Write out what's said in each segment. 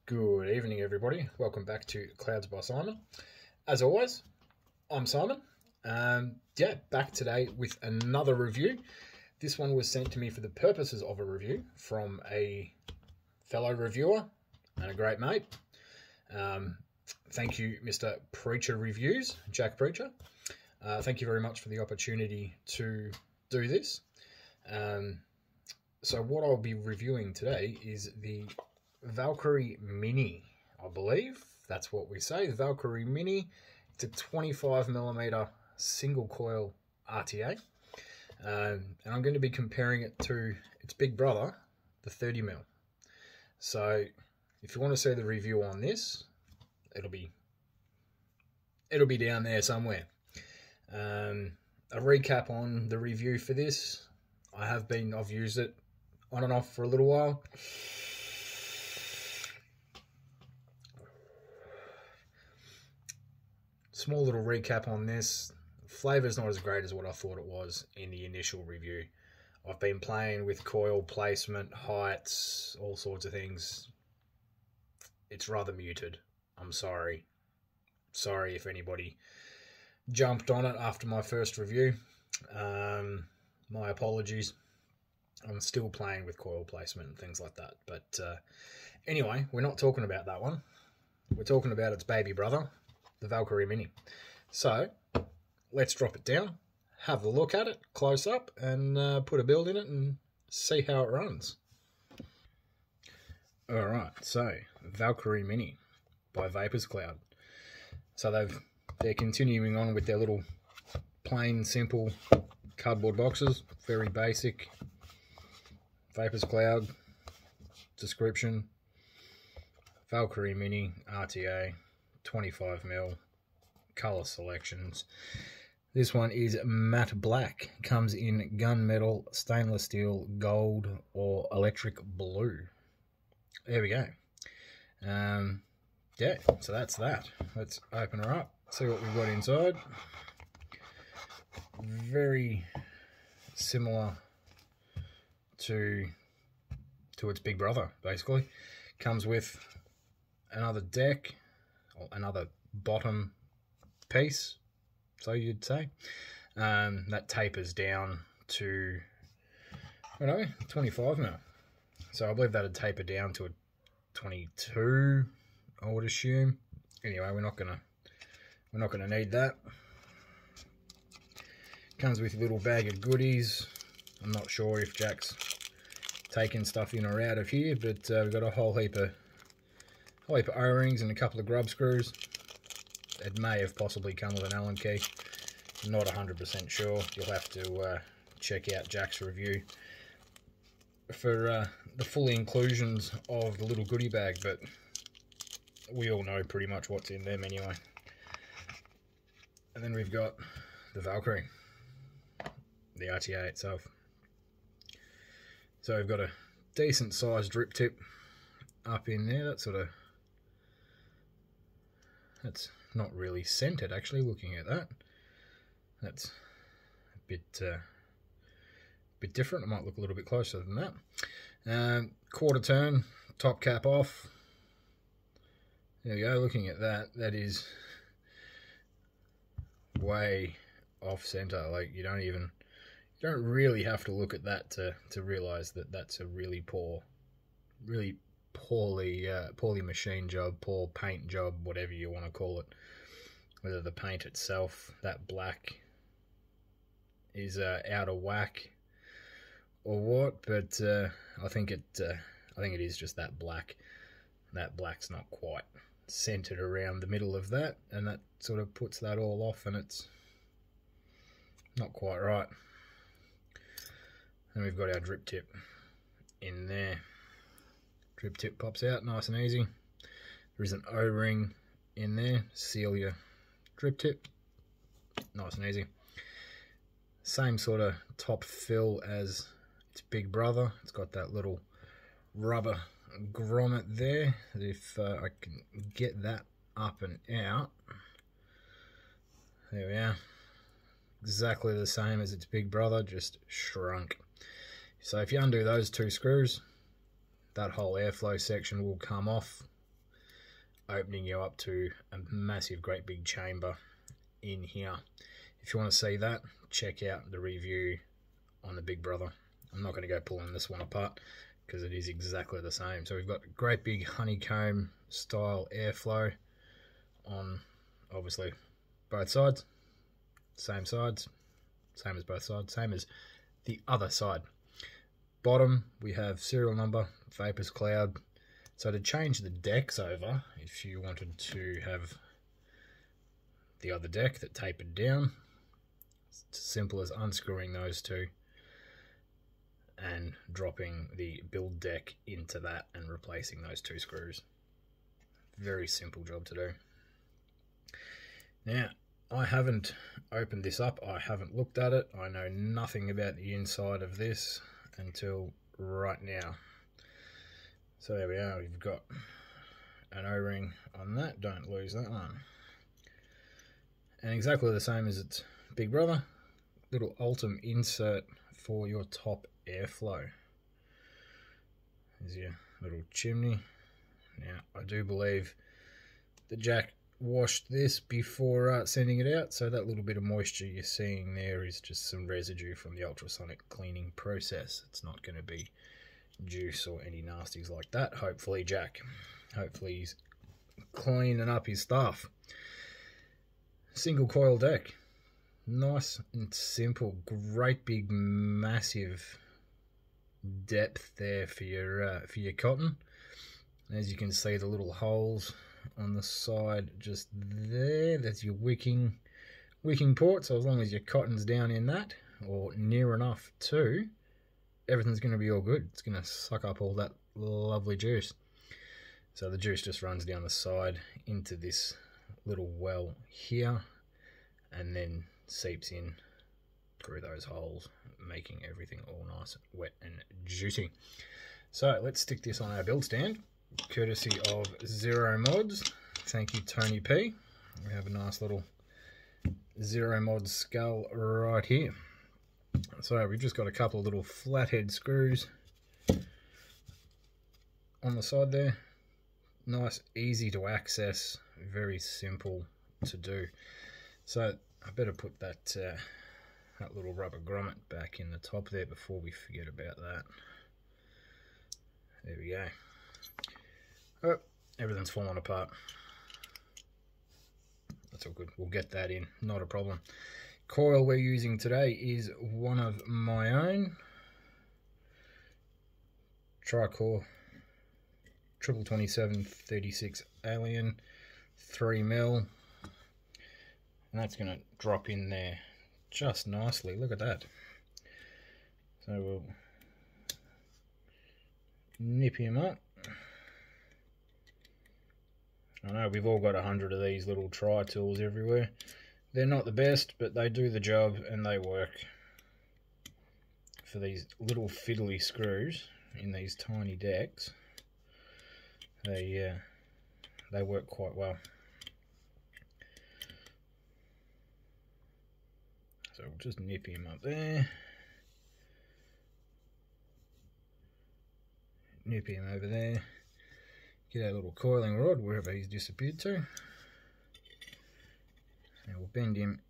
Good evening, everybody. Welcome back to Clouds by Simon. As always, I'm Simon. Back today with another review. This one was sent to me for the purposes of a review from a fellow reviewer and a great mate. Thank you, Mr. Preacher Reviews, Jack Preacher. Thank you very much for the opportunity to do this. So what I'll be reviewing today is the Valkyrie Mini, I believe that's what we say. The Valkyrie Mini. It's a 25mm single coil RTA, and I'm going to be comparing it to its big brother, the 30mm. So if you want to see the review on this, it'll be down there somewhere. A recap on the review for this. I've used it on and off for a little while. Small little recap on this. Flavor's not as great as what I thought it was in the initial review. I've been playing with coil placement, heights, all sorts of things. It's rather muted. I'm sorry. Sorry if anybody jumped on it after my first review. My apologies. I'm still playing with coil placement and things like that. But anyway, we're not talking about that one. We're talking about its baby brother, the Valkyrie Mini. So let's drop it down, have a look at it close up, and put a build in it and see how it runs. Alright, so Valkyrie Mini by Vaperz Cloud. So they're continuing on with their little plain simple cardboard boxes, very basic. Vaperz Cloud description: Valkyrie Mini RTA, 25mm, color selections. This one is matte black, comes in gunmetal, stainless steel, gold, or electric blue. There we go. Yeah, so that's that. Let's open her up, see what we've got inside. Very similar to its big brother, basically. Comes with another deck, or another bottom piece, so you'd say. That tapers down to, I don't know, 25mm. So I believe that'd taper down to a 22, I would assume. Anyway, we're not gonna need that. Comes with a little bag of goodies. I'm not sure if Jack's taking stuff in or out of here, but we've got a whole heap of O-rings and a couple of grub screws. It may have possibly come with an Allen key. Not 100% sure. You'll have to check out Jack's review for the full inclusions of the little goodie bag, but we all know pretty much what's in them anyway. And then we've got the Valkyrie, the RTA itself. So we've got a decent sized drip tip up in there. That's not really centered, actually, looking at that. That's a bit different. It might look a little bit closer than that. Quarter turn, top cap off. There we go. Looking at that, that is way off center. Like, you don't really have to look at that to realize that that's a really poorly machined job, poor paint job, whatever you want to call it. Whether the paint itself, that black, is out of whack or what, but I think it is just that black. That black's not quite centered around the middle of that, and that sort of puts that all off, and it's not quite right. And we've got our drip tip in there. Drip tip pops out nice and easy. There is an O-ring in there, seal your drip tip, nice and easy. Same sort of top fill as its big brother. It's got that little rubber grommet there. If I can get that up and out, there we are. Exactly the same as its big brother, just shrunk. So if you undo those two screws, that whole airflow section will come off opening you up to a massive, great big chamber in here. If you want to see that, check out the review on the Big Brother. I'm not going to go pulling this one apart because it is exactly the same. So we've got great big honeycomb style airflow on obviously both sides, same as both sides, same as the other side. Bottom we have serial number, Vaperz cloud. So to change the decks over, if you wanted to have the other deck that tapered down, it's as simple as unscrewing those two and dropping the build deck into that and replacing those two screws. Very simple job to do. Now, I haven't opened this up, I haven't looked at it, I know nothing about the inside of this until right now. So there we are, we've got an O-ring on that, don't lose that one. And exactly the same as its big brother, little Ultim insert for your top airflow. There's your little chimney. Now, I do believe the Jack washed this before sending it out, so that little bit of moisture you're seeing there is just some residue from the ultrasonic cleaning process. It's not going to be juice or any nasties like that. Hopefully, Jack. Hopefully he's cleaning up his stuff. Single coil deck. Nice and simple. Great big massive depth there for your cotton. As you can see, the little holes on the side just there, that's your wicking port. So as long as your cotton's down in that or near enough to, everything's going to be all good. It's going to suck up all that lovely juice. So the juice just runs down the side into this little well here and then seeps in through those holes, making everything all nice, wet and juicy. So let's stick this on our build stand, courtesy of Zero Mods. Thank you, Tony P. We have a nice little Zero Mod skull right here. So we've just got a couple of little flathead screws on the side there. Nice, easy to access, very simple to do. So I better put that that little rubber grommet back in the top there before we forget about that. There we go. Oh, everything's falling apart. That's all good. We'll get that in, not a problem. Coil we're using today is one of my own. Tri-core 2736 Alien 3mm. And that's going to drop in there just nicely. Look at that. So we'll nip him up. I know we've all got 100 of these little tri-tools everywhere. They're not the best, but they do the job and they work. For these little fiddly screws in these tiny decks, they work quite well. So we'll just nip him up there. Nip him over there. Get our little coiling rod wherever he's disappeared to. And we'll bend him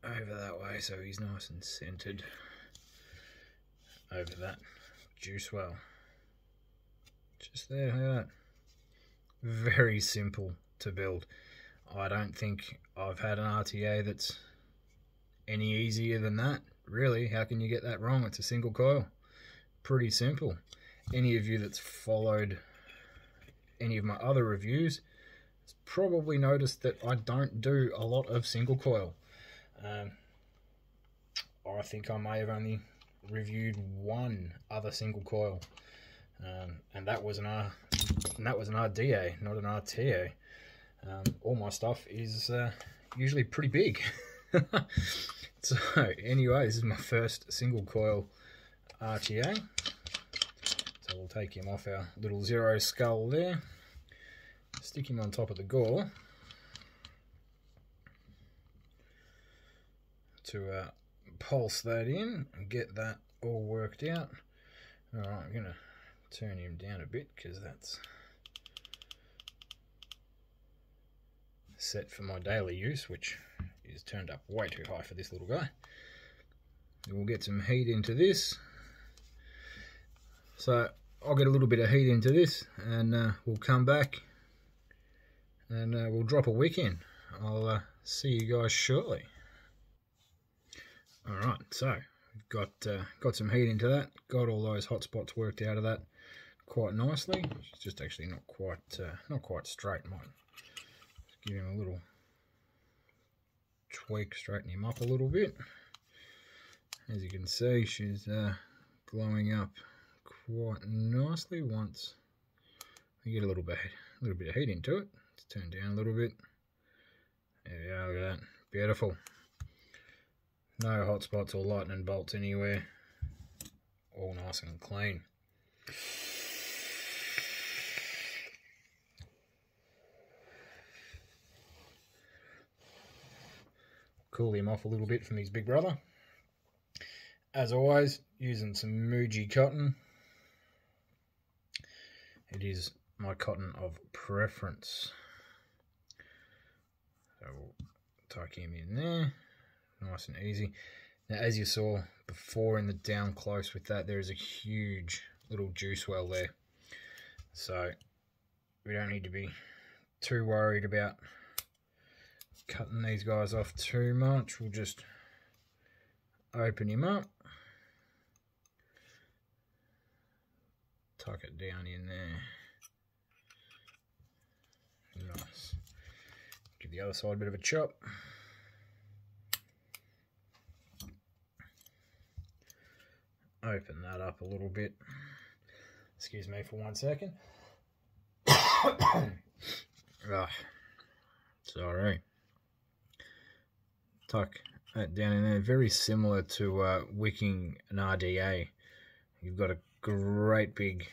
over that way so he's nice and centered over that juice well. Just there, look at that. Very simple to build. I don't think I've had an RTA that's any easier than that. Really, how can you get that wrong? It's a single coil. Pretty simple. Any of you that's followed any of my other reviews has probably noticed that I don't do a lot of single coil. I think I may have only reviewed one other single coil, and that was an RDA, not an RTA. All my stuff is usually pretty big. So anyway, this is my first single coil RTA. So we'll take him off our little Zero skull there, stick him on top of the gore to pulse that in and get that all worked out. Alright, I'm going to turn him down a bit because that's set for my daily use, which is turned up way too high for this little guy. We'll get some heat into this. So I'll get a little bit of heat into this, and we'll come back and we'll drop a wick in. I'll see you guys shortly. Alright, so we've got some heat into that, got all those hot spots worked out of that quite nicely. It's just actually not quite straight. Might just give him a little tweak, straighten him up a little bit. As you can see, she's glowing up quite nicely once we get a little bit of heat into it. Let's turn down a little bit. There we go, look at that. Beautiful. No hot spots or lightning bolts anywhere. All nice and clean. Cool him off a little bit from his big brother. As always, using some Muji cotton. It is my cotton of preference. So we'll tuck him in there, nice and easy. Now, as you saw before in the down close with that, there is a huge little juice well there. So we don't need to be too worried about cutting these guys off too much. We'll just open him up, tuck it down in there. Nice. Give the other side a bit of a chop. Open that up a little bit. Excuse me for 1 second. Sorry. Tuck that down in there. Very similar to wicking an RTA. You've got a great big,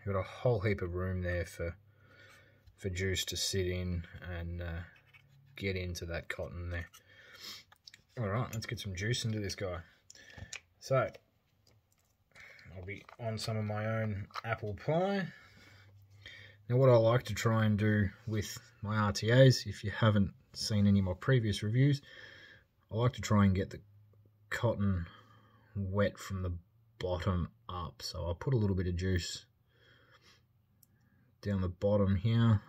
you've got a whole heap of room there for juice to sit in and get into that cotton there. Alright, let's get some juice into this guy. So, I'll be on some of my own apple pie. Now what I like to try and do with my RTAs, if you haven't seen any of my previous reviews, I like to try and get the cotton wet from the bottom up. So I'll put a little bit of juice down the bottom here.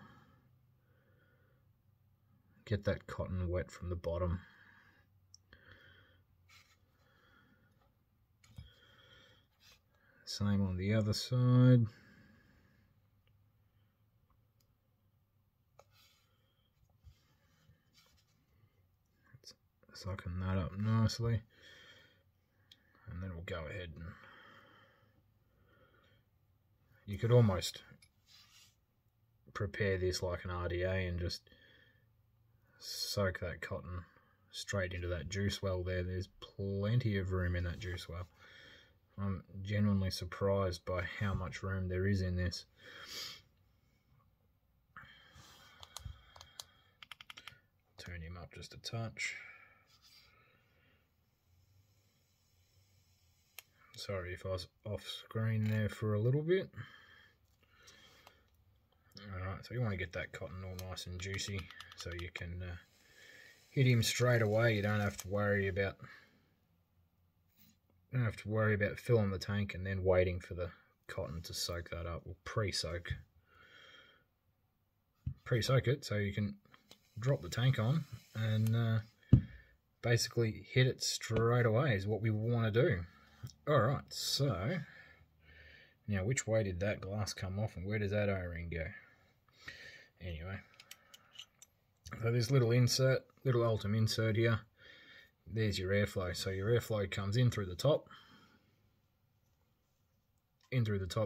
Get that cotton wet from the bottom. Same on the other side. Sucking that up nicely. And then we'll go ahead and you could almost prepare this like an RTA and just soak that cotton straight into that juice well there. There's plenty of room in that juice well. I'm genuinely surprised by how much room there is in this. Turn him up just a touch. Sorry if I was off screen there for a little bit. Alright, so you want to get that cotton all nice and juicy so you can hit him straight away. You don't have to worry about filling the tank and then waiting for the cotton to soak that up. We'll pre-soak it so you can drop the tank on and basically hit it straight away is what we want to do. Alright, so now which way did that glass come off and where does that O-ring go? Anyway, so this little insert, little Ultim insert here, there's your airflow. So your airflow comes in through the top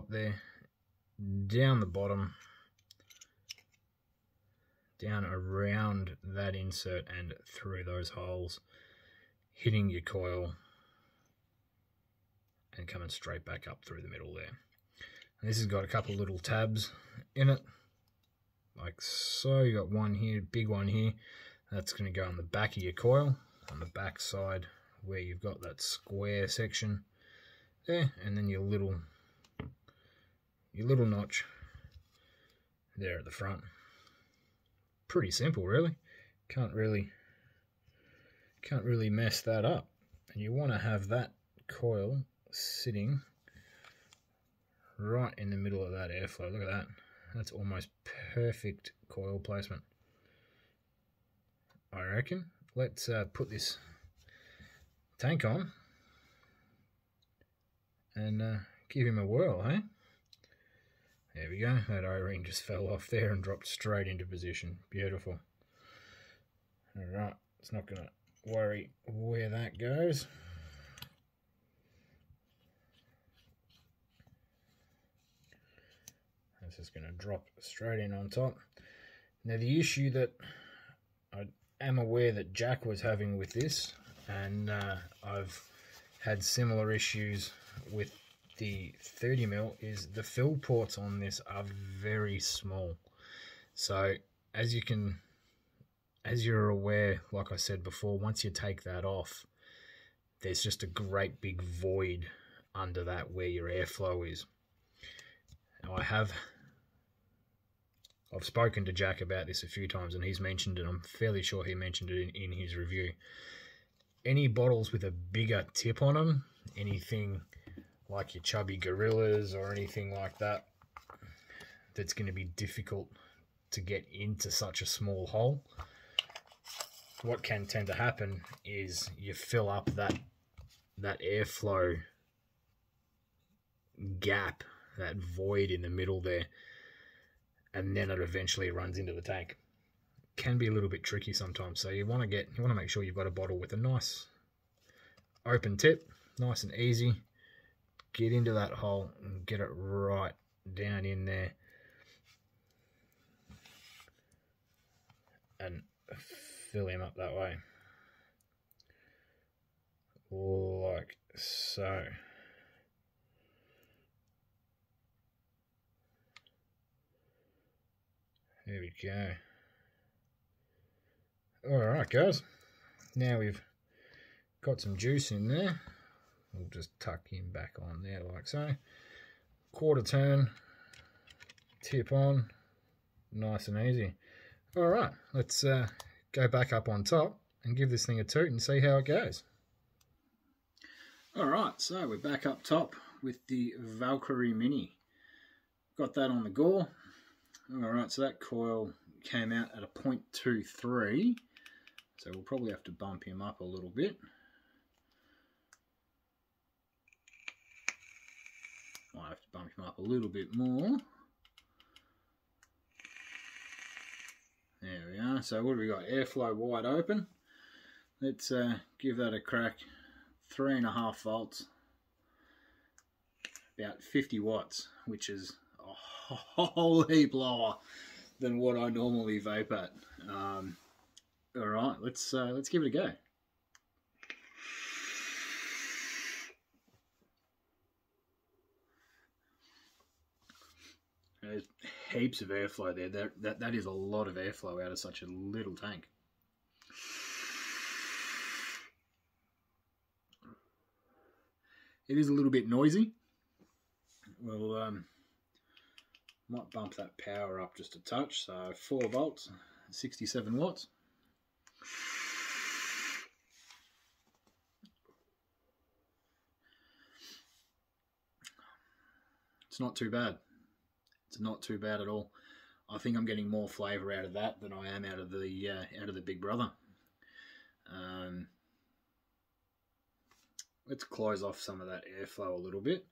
there, down the bottom, down around that insert and through those holes, hitting your coil and coming straight back up through the middle there. And this has got a couple of little tabs in it, like so. You got one here, big one here, that's going to go on the back of your coil, on the back side where you've got that square section there, and then your little notch there at the front. Pretty simple, really. Can't really mess that up. And you want to have that coil sitting right in the middle of that airflow. Look at that. That's almost perfect coil placement, I reckon. Let's put this tank on and give him a whirl, hey? There we go. That O-ring just fell off there and dropped straight into position. Beautiful. Alright, it's not going to worry where that goes. It's just going to drop straight in on top. Now the issue that I am aware that Jack was having with this, and I've had similar issues with the 30mm, is the fill ports on this are very small. So as you're aware, like I said before, once you take that off, there's just a great big void under that where your airflow is. Now I've spoken to Jack about this a few times, and he's mentioned it. I'm fairly sure he mentioned it in his review. Any bottles with a bigger tip on them, anything like your chubby gorillas or anything like that, that's going to be difficult to get into such a small hole. What can tend to happen is you fill up that airflow gap, that void in the middle there, and then it eventually runs into the tank. Can be a little bit tricky sometimes, so you want to make sure you've got a bottle with a nice open tip, nice and easy. Get into that hole and get it right down in there, and fill him up that way, like so. There we go. Alright guys, now we've got some juice in there. We'll just tuck him back on there like so. Quarter turn, tip on, nice and easy. Alright, let's go back up on top and give this thing a toot and see how it goes. Alright, so we're back up top with the Valkyrie Mini. Got that on the gore. Alright, so that coil came out at a 0.23, so we'll probably have to bump him up a little bit. Might have to bump him up a little bit more. There we are. So what do we got? Airflow wide open. Let's give that a crack. 3.5 volts, about 50 watts, which is a whole heap lower than what I normally vape at. All right, let's give it a go. There's heaps of airflow there. That is a lot of airflow out of such a little tank. It is a little bit noisy. Well, might bump that power up just a touch. So 4 volts, 67 watts. It's not too bad. It's not too bad at all. I think I'm getting more flavour out of that than I am out of the Big Brother. Let's close off some of that airflow a little bit.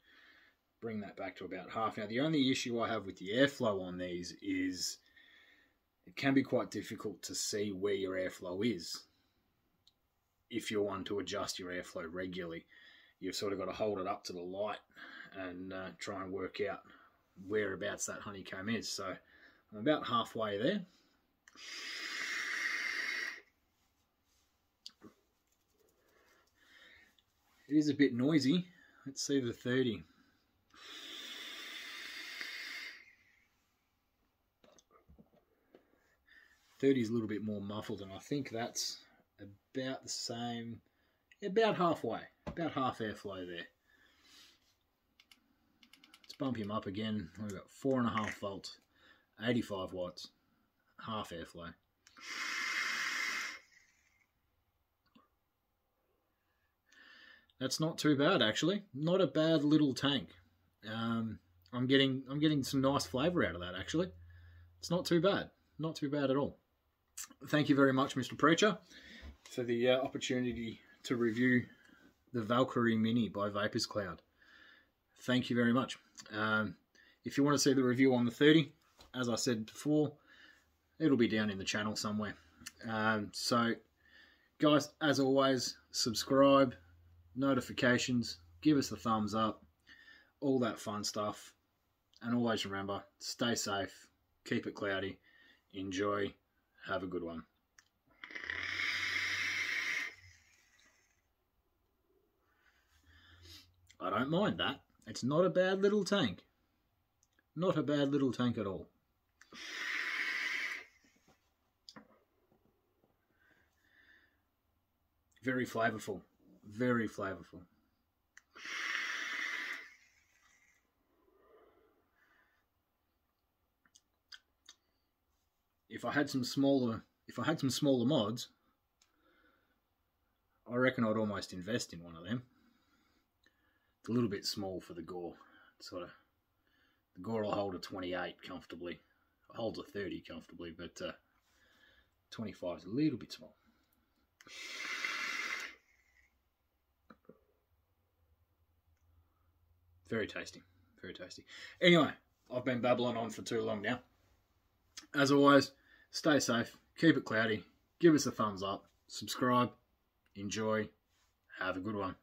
Bring that back to about half. Now, the only issue I have with the airflow on these is it can be quite difficult to see where your airflow is. If you're one to adjust your airflow regularly, you've sort of got to hold it up to the light and try and work out whereabouts that honeycomb is. So I'm about halfway there. It is a bit noisy. Let's see the 30. .30 is a little bit more muffled, and I think that's about the same, about halfway, about half airflow there. Let's bump him up again. We've got 4.5 volts, 85 watts, half airflow. That's not too bad, actually. Not a bad little tank. I'm getting some nice flavour out of that, actually. It's not too bad. Not too bad at all. Thank you very much, Mr. Preacher, for the opportunity to review the Valkyrie Mini by Vaperz Cloud. Thank you very much. If you want to see the review on the 30, as I said before, it'll be down in the channel somewhere. So, guys, as always, subscribe, notifications, give us a thumbs up, all that fun stuff. And always remember, stay safe, keep it cloudy, enjoy, have a good one. I don't mind that. It's not a bad little tank. Not a bad little tank at all. Very flavorful. Very flavorful. If I had some smaller mods, I reckon I'd almost invest in one of them. It's a little bit small for the gore. The gore will hold a 28 comfortably. It holds a 30 comfortably, but 25 is a little bit small. Very tasty. Very tasty. Anyway, I've been babbling on for too long now. As always, stay safe, keep it cloudy, give us a thumbs up, subscribe, enjoy, have a good one.